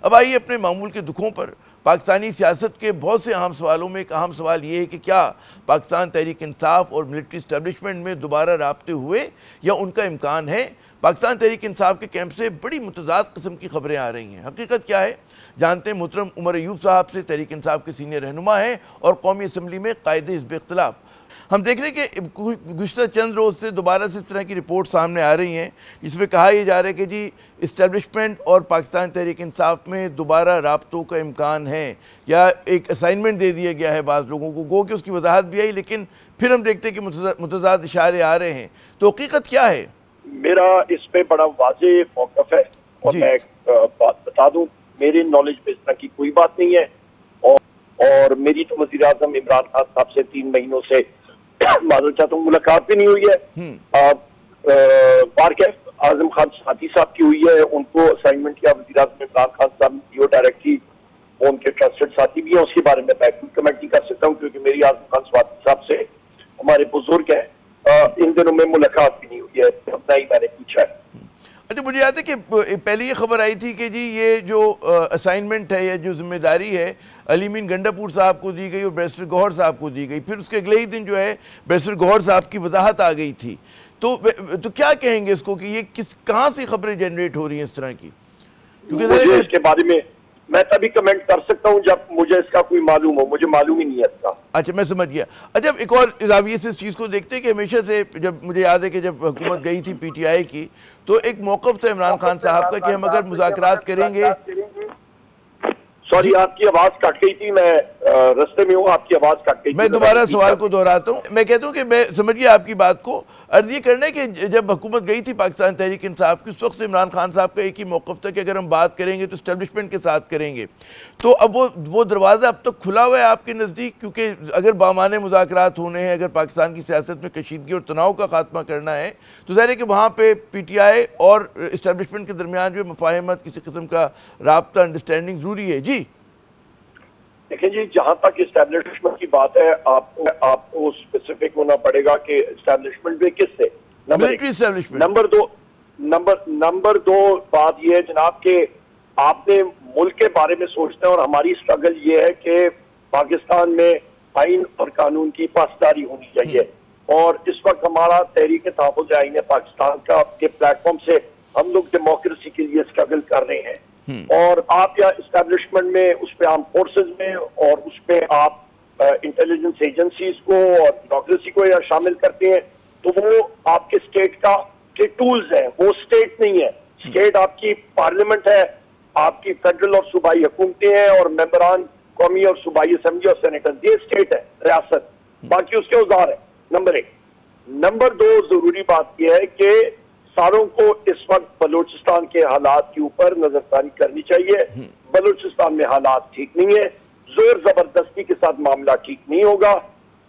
अब आइए अपने मामूल के दुखों पर। पाकिस्तानी सियासत के बहुत से अहम सवालों में एक अहम सवाल ये है कि क्या पाकिस्तान तहरीक इंसाफ और मिलिट्री इस्टेब्लिशमेंट में दोबारा राब्ते हुए या उनका इम्कान है। पाकिस्तान तहरीक इंसाफ के कैंप से बड़ी मुतज़ाद किस्म की खबरें आ रही हैं। हकीकत क्या है जानते हैं मोहतरम उमर अयूब साहब से, तहरीक इंसाफ के सीनियर रहनुमा हैं और कौमी असम्बली में कायदे हिज़्ब इख्तिलाफ। हम देख रहे हैं कि गुज़िश्ता चंद रोज़ से दोबारा से इस तरह की रिपोर्ट सामने आ रही हैं जिसमें कहा यह जा रहा है कि जी इस्टेब्लिशमेंट और पाकिस्तान तहरीक इंसाफ में दोबारा राब्तों का इम्कान है या एक असाइनमेंट दे दिया गया है बाज़ लोगों को। गो कि उसकी वजाहत भी आई, लेकिन फिर हम देखते हैं कि मुतज़ाद इशारे आ रहे हैं। तो हकीकत क्या है? मेरा इस पे बड़ा वाज़ेह मौक़िफ़ है और मैं बात बता दूं, मेरे नॉलेज में इस तरह की कोई बात नहीं है और मेरी तो वज़ीर आज़म इमरान खान साहब से 3 महीनों से मालूम चाहता हूँ मुलाकात भी नहीं हुई है। वाकई आजम खान साथी साहब की हुई है, उनको असाइनमेंट किया वज़ीर आज़म इमरान खान साहब ने डायरेक्टली, वो उनके ट्रस्टेड साथी भी है। उसके बारे में मैं कमेंट नहीं कर सकता हूँ क्योंकि मेरी आजम खान साथी साहब से हमारे बुजुर्ग हैं, इन दिनों में मुलाकात भी नहीं हुई है, अपना ही मैंने पूछा है। अच्छा, मुझे याद है कि पहले ये खबर आई थी कि जी ये जो असाइनमेंट है या जो जिम्मेदारी है अली मीन गंडापुर साहब को दी गई और बैरिस्टर गौहर साहब को दी गई। फिर उसके अगले ही दिन जो है बैरिस्टर गौहर साहब की वजाहत आ गई थी। तो क्या कहेंगे इसको कि ये कहाँ से खबरें जनरेट हो रही हैं इस तरह की? क्योंकि इसके बारे में मैं तभी कमेंट कर सकता हूँ जब मुझे इसका कोई मालूम हो, मुझे मालूम ही नहीं है इसका। अच्छा, मैं समझ गया। अच्छा, एक और जाविये से इस चीज़ को देखते हैं कि हमेशा से जब मुझे याद है कि जब हुकूमत गई थी पीटीआई की तो एक मौक़िफ़ था इमरान खान साहब का कि हम अगर मुज़ाकरात करेंगे। सॉरी, आपकी आवाज़ कट गई थी, मैं रास्ते में हूँ, आपकी आवाज़ कट गई थी। मैं दोबारा सवाल को दोहराता हूँ। मैं कहता हूँ कि मैं समझ गया आपकी बात को। अर्ज़ ये करना है कि जब हुकूमत गई थी पाकिस्तान तहरीक इंसाफ की, उस वक्त से इमरान खान साहब का एक ही मौक़िफ़ था कि अगर हम बात करेंगे तो इस्टेब्लिशमेंट के साथ करेंगे। तो अब वो दरवाज़ा अब तक खुला हुआ है आपके नज़दीक? क्योंकि अगर बामाने मुज़ाकरात होने हैं, अगर पाकिस्तान की सियासत में कशीदगी और तनाव का खात्मा करना है तो ज़ाहिर है कि वहाँ पर PTI और इस्टेब्लिशमेंट के दरमियान जो मुफ़ाहमत, किसी किस्म का राब्ता, अंडरस्टैंडिंग ज़रूरी है। जी देखिए जी, जहां तक इस्टेब्लिशमेंट की बात है, आपको स्पेसिफिक होना पड़ेगा कि इस्टेब्लिशमेंट में किससे। नंबर दो बात यह है जनाब कि आपने मुल्क के बारे में सोचते हैं और हमारी स्ट्रगल ये है कि पाकिस्तान में आइन और कानून की पासदारी होनी चाहिए और इस वक्त हमारा तहरीक तहफ़्फ़ुज़ आइन पाकिस्तान का के प्लेटफॉर्म से हम लोग डेमोक्रेसी के लिए स्ट्रगल कर रहे हैं। और आप या इस्टेब्लिशमेंट में, उस पे आर्म फोर्सेज में और उस पे आप इंटेलिजेंस एजेंसीज को और डेमोक्रेसी को या शामिल करते हैं तो वो आपके स्टेट का के टूल्स हैं, वो स्टेट नहीं है। स्टेट आपकी पार्लियामेंट है, आपकी फेडरल और सूबाई हुकूमतें हैं और मेंबरान कौमी और सूबाई असम्बली और सेनेटर्स, ये स्टेट है, रियासत। बाकी उसके औजार है। नंबर 1। नंबर 2, जरूरी बात यह है कि सारों को इस वक्त बलूचिस्तान के हालात के ऊपर नजरसानी करनी चाहिए। बलूचिस्तान में हालात ठीक नहीं है, जोर जबरदस्ती के साथ मामला ठीक नहीं होगा।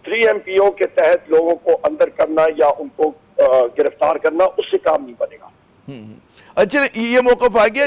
3 MPO के तहत लोगों को अंदर करना या उनको गिरफ्तार करना, उससे काम नहीं बनेगा। अच्छा, ये मौक़िफ़ आ गया।